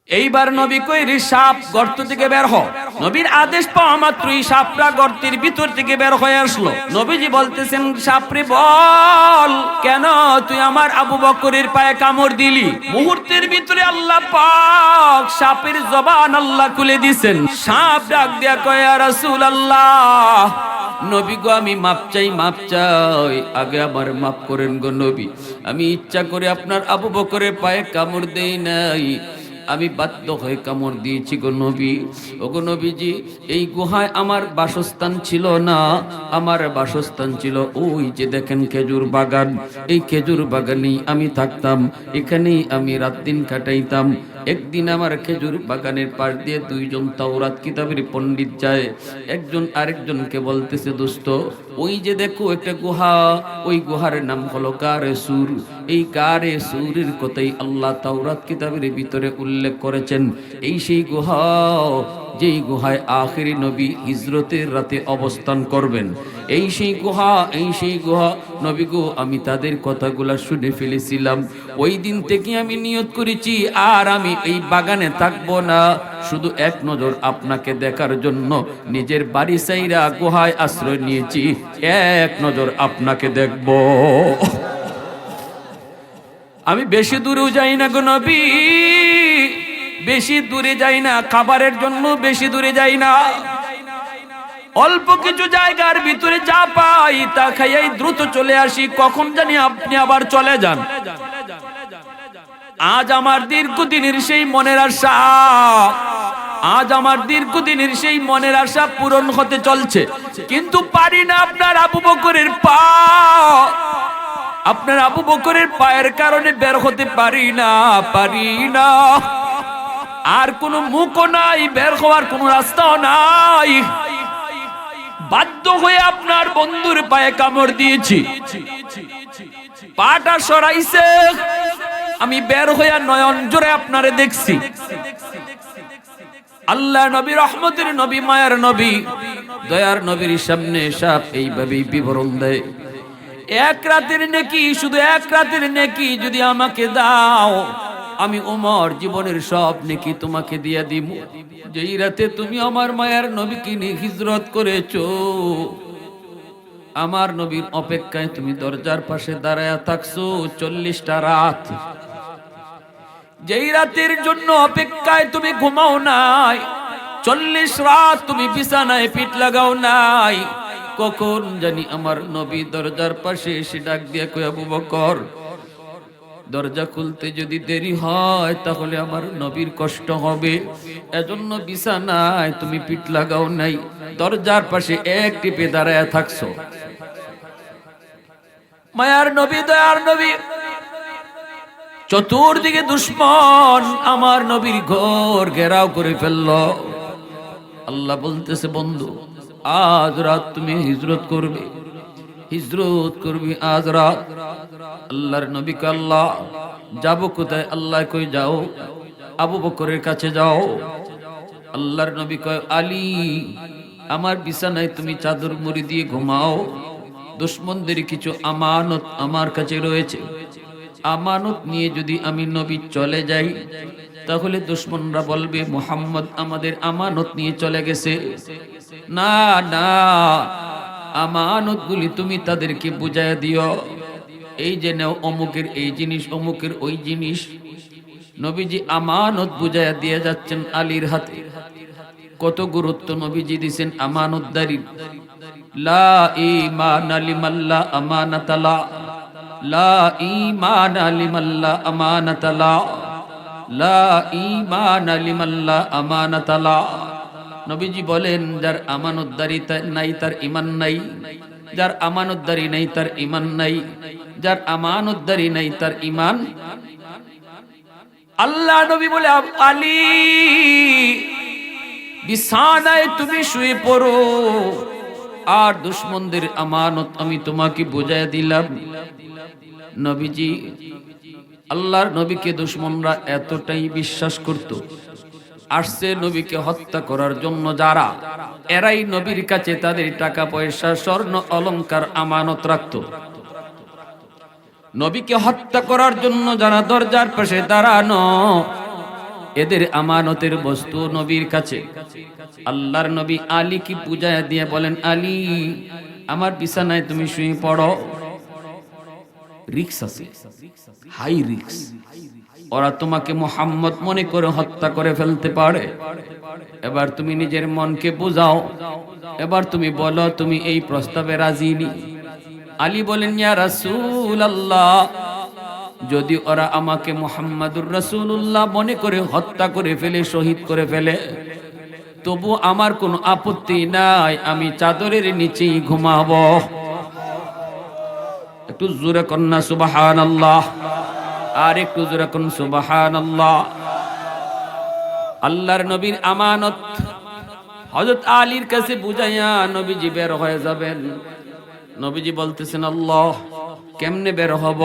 এইবার নবী কইরি সাপ গর্ত থেকে বের হ। নবীর আদেশ পাওয়া মাত্রই সাপটা গর্তের ভিতর থেকে বের হয়ে আসলো। নবীজি বলতেছেন, সাপরে বল, কেন তুই আমার আবু বকরের পায়ে কামড় দিলি? মুহূর্তের ভিতরে আল্লাহ পাক সাপের জবান আল্লাহ খুলে দিয়েছেন। সাপ ডাক দিয়া কয়, ইয়া রাসূলুল্লাহ, নবী গো, আমি মাপ চাই, আগে আমার মাফ করেন গো নবী। আমি ইচ্ছা করে আপনার আবু বকরের পায়ে কামড় দেই নাই, আমি বাধ্য হয়ে কামড় দিয়েছি গো নবী। ও গো নবীজি, এই গুহায় আমার বাসস্থান ছিল না, আমার বাসস্থান ছিল ওই যে দেখেন খেজুর বাগান। এই খেজুর বাগানেই আমি থাকতাম, এখানেই আমি রাত দিন কাটাইতাম। একদিন আমার খেজুর বাগানের পাশ দিয়ে দুইজন তাওরাত কিতাবের পণ্ডিত যায়। একজন আরেকজনকে বলতেছে, দোস্ত, ওই যে দেখো একটা গুহা, ওই গুহার নাম হলো গারে সুর। এই গারে সুরের কথাই আল্লাহ তাওরাত কিতাবের ভিতরে উল্লেখ করেছেন। এই সেই গুহা, যেই গুহায় আখেরি নবী হিজরতের রাতে অবস্থান করবেন। এই সেই গুহা নবী গো, আমি তাদের কথাগুলা শুনে ফেলেছিলাম। ওই দিন থেকে আমি নিয়ত করেছি, আর আমি এই বাগানে থাকবো না, শুধু এক নজর আপনাকে দেখার জন্য নিজের বাড়ি সাইরা গুহায় আশ্রয় নিয়েছি, এক নজর আপনাকে দেখব। আমি বেশি দূরেও যাই না গো নবী, বেশি দূরে যাই না, খাবারের জন্য বেশি দূরে যাই না। অল্প কিছু জায়গার ভিতরে যা পাই তা খাইয়াই দ্রুত চলে আসি, কখন জানি আপনি আবার চলে যান। আজ আমার দীর্ঘদিনের সেই মনের আশা, পূরণ হতে চলছে, কিন্তু পারি না। আপনার আবু বকরের পায়ের কারণে বের হতে পারি না। আর কোনো মুখও নাই, বের হওয়ার কোনো রাস্তাও নাই। বাধ্য হয়ে আপনার বন্ধুর পায়ে কামড় দিয়েছি, পাটা সরাইছে, আমি বের হইয়া নয়ন জোরে আপনারে দেখছি। আল্লাহ নবী, রহমতের নবী, মায়ার নবী, দয়ার নবীর সামনে সাপ এইভাবেই বিবরণ দেয়, এক রাতের নেকি, শুধু এক রাতের নেকি যদি আমাকে দাও, আমি ওমর জীবনের সব নেকি তোমাকে দিয়া দিব। যেই রাতে তুমি আমার মায়ার নবীকে নিয়ে হিজরত করেছো, আমার নবীর অপেক্ষায় তুমি দরজার পাশে দাঁড়ায়া থাকছো 40টা রাত। যেই রাতের জন্য অপেক্ষায় তুমি ঘুমাও নাই, 40 রাত তুমি বিছানায় পিঠ লাগাও নাই, কখন জানি আমার নবী দরজার পাশে এসে ডাক দিয়া কই, আবু বকর, দরজা খুলতে যদি দেরি হয় তাহলে আমার নবীর কষ্ট হবে, এজন্য বিছানায় তুমি পিঠ লাগাও নাই, দরজার পাশে এক টিপে দাঁড়ায় থাকছো। মায়ার নবী, দয়ার নবী, চতুর্দিকে দুশ্মন আমার নবীর ঘর ঘেরাও করে ফেললো। আল্লাহ বলতেছে, বন্ধু, আজ রাত তুমি হিজরত করবে আজ রাত। আল্লাহর নবীকে আল্লাহ, যাবো কোথায়? আল্লাহ কই, যাও আবু বকরের কাছে যাও। আল্লাহর নবী কয়, আলী, আমার বিছানায় তুমি চাদর মুড়ি দিয়ে ঘুমাও, দুশ্মনদের কিছু আমানত আমার কাছে রয়েছে, আমানত নিয়ে যদি আমি নবী চলে যাই তাহলে দুশ্মনরা বলবে মুহাম্মদ আমাদের আমানত নিয়ে চলে গেছে। না না, আমানত গুলি তুমি তাদেরকে বুঝাইয়া দিও, এই যে নাও অমুকের এই জিনিস, অমুকের ওই জিনিস। নবীজি আমানত বুঝাইয়া দিয়ে যাচ্ছেন আলীর হাতে। কত গুরুত্ব নবীজি দিয়েছেন আমানতদারি। লা ঈমানা লিমাল্লা আমানাতালা, লা ঈমানা লিমাল্লা আমানাতালা, লা ঈমানা লিমাল্লা আমানাতালা। নবীজি বলেন, যার আমানতদারি নাই তার ঈমান নাই, যার আমানতদারি নাই তার ঈমান নাই, যার আমানতদারি নাই তার ঈমান। আল্লাহ নবী বলে, আলী, বিছানায় তুমি শুয়ে পড়ো, আর দুশ্মনদের আমানত আমি তোমাকে বুঝাইয়া দিলাম। নবীজি, আল্লাহর নবীকে দুশ্মনরা এতটাই বিশ্বাস করত, আসছে নবীকে হত্যা করার জন্য যারা, এরাই নবীর কাছে তাদের টাকা পয়সা, স্বর্ণ অলংকার আমানত রাখত। নবীকে হত্যা করার জন্য যারা দরজার পাশে দাঁড়ানো, এদের আমানতের বস্তু নবীর কাছে। আল্লাহর নবী আলী কি বুঝায় দিয়ে বলেন, আলী আমার বিছানায় তুমি শুয়ে পড়ো। রিক্স আছে, হাই রিক্স। ওরা তোমাকে মুহাম্মদ মনে করে হত্যা করে ফেলতে পারে। এবার তুমি নিজের মনকে বুঝাও, এবার তুমি বলো তুমি এই প্রস্তাবে রাজি নি। আলী বলেন, ইয়া রাসূলুল্লাহ, যদি ওরা আমাকে মুহাম্মাদুর রাসূলুল্লাহ মনে করে হত্যা করে ফেলে, শহীদ করে ফেলে, তবু আমার কোনো আপত্তি নাই, আমি চাদরের নিচেই ঘুমাবো। একটু জোরে কন্যা সুবহানাল্লাহ, আর একটু জোরে কোন সুবহানাল্লাহ। আল্লাহর নবীর আমানত হযরত আলীর কাছে বুঝাইয়া নবীজি বের হয়ে যাবেন। নবীজি বলতেছেন, আল্লাহ কেমনে বের হব?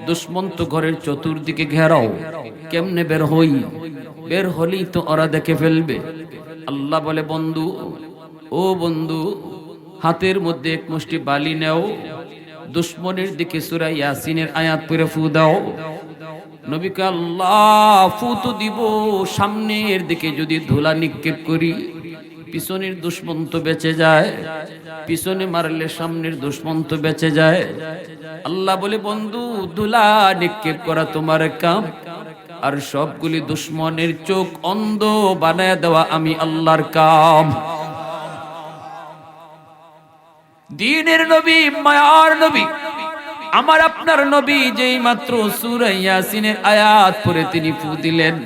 দুশমন তো ঘরের চতুর্দিকে ঘেরাও, কেমনে বের হই? বের হলেই তো ওরা দেখে ফেলবে। আল্লাহ বলে, বন্ধু, ও বন্ধু, হাতের মধ্যে এক মুষ্টি বালি নেও, দুশমনের দিকে সূরা ইয়াসিনের আয়াত পড়ে ফু দাও। নবীকে আল্লাহ ফু তো দিব, সামনের দিকে যদি ধুলা নিক্ষেপ করি, পিছনের দুশমন তো বেঁচে যায়, পিছনে মারলে সামনের দুশমন তো বেঁচে যায়। আল্লাহ বলে, বন্ধু, ধুলা নিক্ষেপ করা তোমার কাম, আর সবগুলি দুশমনের চোখ অন্ধ বানায় দেওয়া আমি আল্লাহর কাম। দ্বীনের নবী, মায়ার নবী, আমার আপনার নবী যেই মাত্র সূরা ইয়াসিনের আয়াত পড়ে তিনি ফু দিলেন,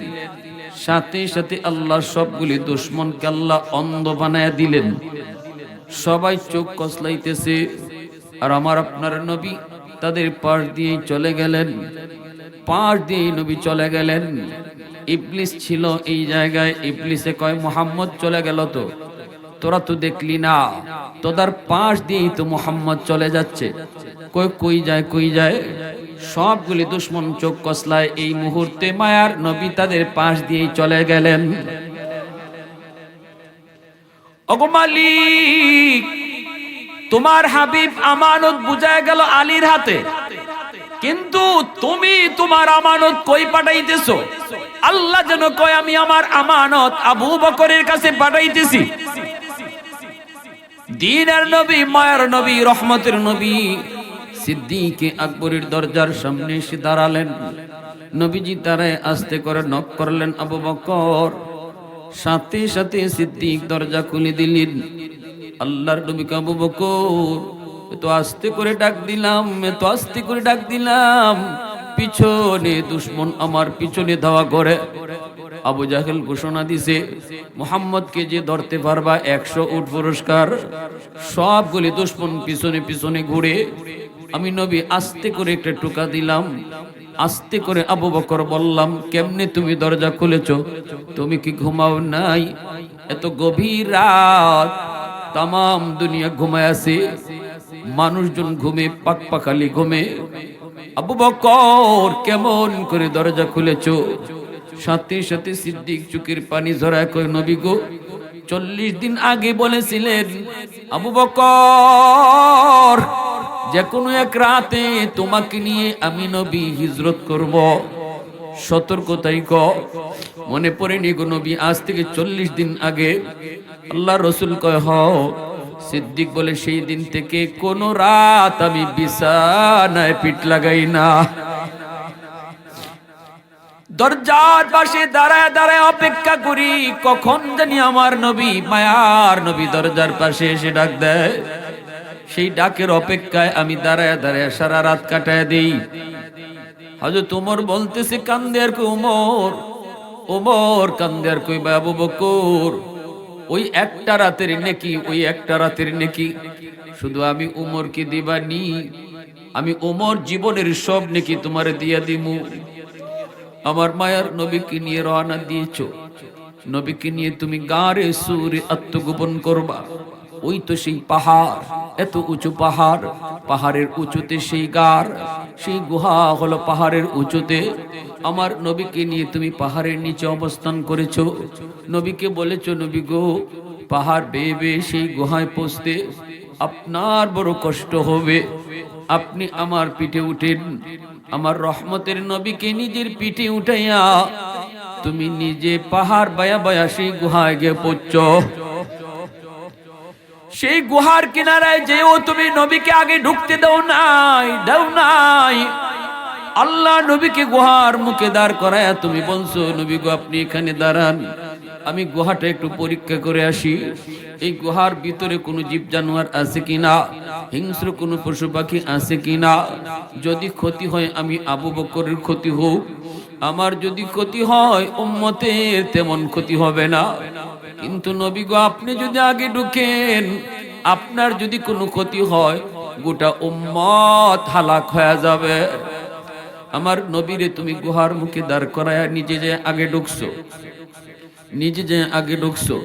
সাথে সাথে আল্লাহ সবগুলি দুশমনকে আল্লাহ অন্ধ বানায় দিলেন। সবাই চোখ কসলাইতেছে, আর আমার আপনার নবী তাদের পাশ দিয়ে চলে গেলেন। পাশ দিয়ে নবী চলে গেলেন। ইবলিস ছিল এই জায়গায়। ইবলিসে কয়, মুহাম্মদ চলে গেল তো, তোরা তো দেখলি না, তোদের পাশ দিয়েই তো মুহাম্মদ চলে যাচ্ছে। কই যায়, কই যায়? সবগুলি দুশমন চোখ কসলায়। এই মুহূর্তে মায়ার নবী তাদের পাশ দিয়েই চলে গেলেন। ওগো মালিক, তোমার হাবিব আমানত বুঝায় গেল আলীর হাতে, কিন্তু তুমি তোমার আমানত কই পাঠাইতেছো? আল্লাহ যেন কয়, আমি আমার আমানত আবু বকরের কাছে পাঠাইতেছি। দ্বীনের নবী, মায়ার নবী, রহমতের নবী সিদ্দিক আকবরের দরজার সামনে এসে দাঁড়ালেন। নবীজি দাঁড়ায় আস্তে করে নক করলেন, আবু বকর। সাথে সাথে সিদ্দিক দরজা খুলে দিলেন। আল্লাহর নবীকে, আবু বকর, এত আস্তে করে ডাক দিলাম, এত আস্তে করে ডাক দিলাম, পিছনে দুশমন আমার পিছনে ধাওয়া করে। আবু জাহেল ঘোষণা দিছে, মুহাম্মদকে যে ধরতে পারবা 100 উট পুরস্কার। সবগুলি দুশমন পিছনে পিছনে ঘুরে আমি নবী আস্তে করে একটা টোকা দিলাম। আস্তে করে আবু বকর বললাম, কেমনে তুমি দরজা খুলেছো? তুমি কি ঘুমাও নাই? এত গভীর রাত, তাম দুনিয়া ঘুমায় আছে, মানুষজন ঘুমে, পাকপাখালি ঘুমে। আবু বকর কেমন করে দরজা খুলেছো? সাথে সাথে সিদ্দিক চোখের পানি ঝরায় কয়, নবী গো, 40 দিন আগে বলেছিলেন আবু বকর, যে কোনো এক রাতে তোমাকে নিয়ে আমি নবী হিজরত করব। সতর্কতাই মনে পড়েনি গো নবী? আজ থেকে 40 দিন আগে আল্লাহ রসুল কয়, হ। সিদ্দিক বলে, সেই দিন থেকে কোন রাত আমি বিছানায় পিঠ লাগাই না। দরজার পাশে দাঁড়ায় দাঁড়ায় অপেক্ষা করি, কখন জানি আমার নবী, মায়ার নবী দরজার পাশে এসে ডাক দেয়। সেই ডাকের অপেক্ষায় আমি দাঁড়ায় দাঁড়ায় সারা রাত কাটায় দেই। হযরত ওমর বলতেছে, কান্দে আর কই ওমর, ওমর কান্দে আর কই আবু বকর, ওই একটা রাতের নেকি, ওই একটা রাতের নেকি শুধু আমি ওমরকে দিবানি, আমি ওমর জীবনের সব নেকি তোমারে দিয়া দিমু। আমার মায়ার নবীকে নিয়ে রওনা দিয়েছো, নবীকে নিয়ে তুমি গারে সুরে আত্মগোপন করবা। ওই তো সেই পাহাড়, এত উঁচু পাহাড়, পাহাড়ের উঁচুতে সেই গার, সেই গুহা হলো পাহাড়ের উঁচুতে। আমার নবীকে নিয়ে তুমি পাহাড়ের নিচে অবস্থান করেছো। নবীকে বলেছো, নবী গো, পাহাড় বেয়ে বেয়ে সেই গুহায় পৌঁছতে আপনার বড় কষ্ট হবে, আপনি আমার পিঠে উঠেন। আমার রহমতের নবীকে নিজের পিঠে উঠাইয়া তুমি নিজে পাহাড় বায়া বায়া সেই গুহায় গিয়ে পড়ছ। সেই গুহার কিনারায় যেও তুমি নবীকে আগে ঢুকতে দাও নাই। আল্লাহ নবীকে গুহার মুখে দাঁড় করায় তুমি বলছো, নবী গো আপনি এখানে দাঁড়ান, আমি গুহাটা একটু পরীক্ষা করে আসি। এই গুহার ভিতরে কোনো জীব জানোয়ার আছে কিনা, হিংস্র কোনো পশু পাখি আছে কিনা। যদি ক্ষতি হয় আমি আবু বকরের ক্ষতি হোক, আমার যদি ক্ষতি হয় উম্মতের তেমন ক্ষতি হবে না। কিন্তু নবী গো আপনি যদি আগে ঢুকেন, আপনার যদি কোনো ক্ষতি হয় গোটা উম্মত হালাক হয়ে যাবে। আমার নবীরে তুমি গুহার মুখে দাঁড় করায় নিজে যে আগে ঢুকছো,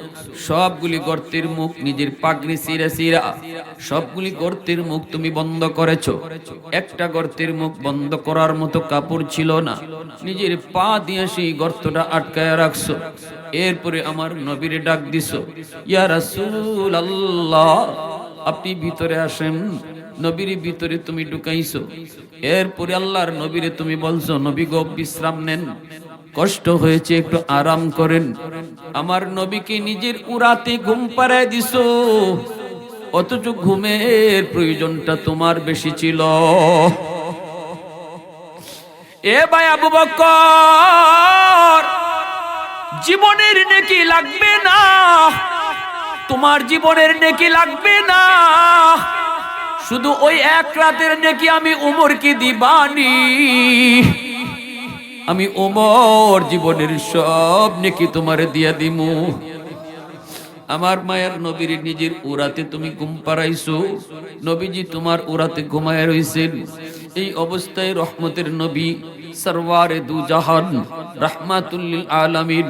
সবগুলি গর্তের মুখ নিজের পাগড়ি চিরা সবগুলি গর্তের মুখ তুমি বন্ধ করেছো। একটা গর্তের মুখ বন্ধ করার মতো কাপড় ছিল না, নিজের পা দিয়ে সেই গর্তটা আটকায় রাখছো। এরপরে আমার নবীরে ডাক দিছো, ইয়া রাসূলুল্লাহ আপনি ভিতরে আসেন। নবীর ভিতরে তুমি ঢুকাইছো। এরপরে আল্লাহর নবীরে তুমি বলছো, নবী গো বিশ্রাম নেন, কষ্ট হয়েছে একটু আরাম করেন। আমার নবীকে নিজের উরাতে ঘুম পাড়ায় দিছো, অথচ ঘুমের প্রয়োজনটা তোমার বেশি ছিল। এ ভাই আবু বকর, জীবনের নেকি লাগবে না, তোমার জীবনের নেকি লাগবে না, শুধু ওই এক রাতের নেকি আমি উমরকে দিবানি। আমি ওমর জীবনের সব নেকি তোমারে দিয়া দিমু। আমার মায়ের নবীর নিজের উরাতে তুমি ঘুম পাড়াইছো, নবীজি তোমার উরাতে ঘুমায় রইছেন। এই অবস্থায় রহমতের নবী সরওয়ারে দু জাহান রাহমাতুল লিল আলামিন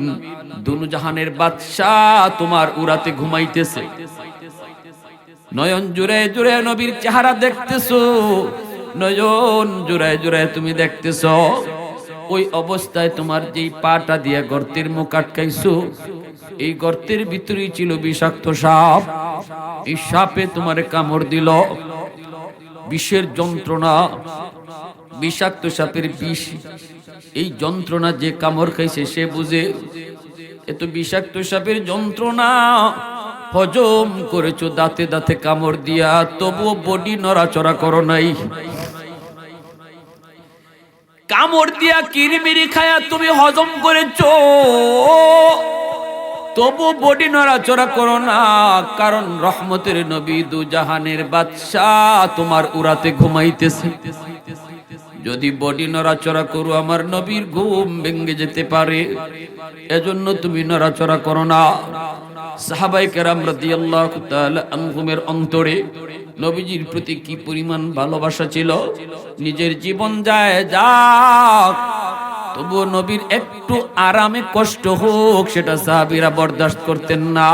দুনো জাহানের বাদশা তোমার উরাতে ঘুমাইতেছে। নয়ন জুড়ে জুড়ে নবীর চেহারা দেখতেছো, নয়ন জুড়ে জুড়ে তুমি দেখতেছো। ওই অবস্থায় তোমার যেই পাটা দিয়ে গর্তের মুখ আটকাইছো, এই গর্তের ভিতরেই ছিল বিষাক্ত সাপ। এই সাপে তোমারে কামড় দিল, বিষের যন্ত্রণা, বিষাক্ত সাপের বিষ। এই যন্ত্রণা যে কামড় খাইছে সে বুঝে এত বিষাক্ত সাপের যন্ত্রণা হজম করেছো দাঁতে দাঁতে কামড় দিয়া, তবুও বডি নড়াচড়া করো নাই। কামড় দিয়া কিরিমিরি খায়া তুমি হজম করেছো, তবু বডি নড়াচড়া করো না, কারণ রহমতের নবী দু জাহানের বাদশাহ তোমার উরাতে ঘুমাইতেছে। যদি বডি নড়াচড়া করো আমার নবীর ঘুম ভেঙে যেতে পারে, এজন্য তুমি নড়াচড়া করো না। সাহাবায়ে কেরাম রাদিয়াল্লাহু তাআলা আনহুমের অন্তরে নবীজির প্রতি কি পরিমাণ ভালোবাসা ছিল। নিজের জীবন যায় যাক, তবুও নবীর একটু আরামে কষ্ট হোক সেটা সাহাবীরা বরদাস্ত করতেন না।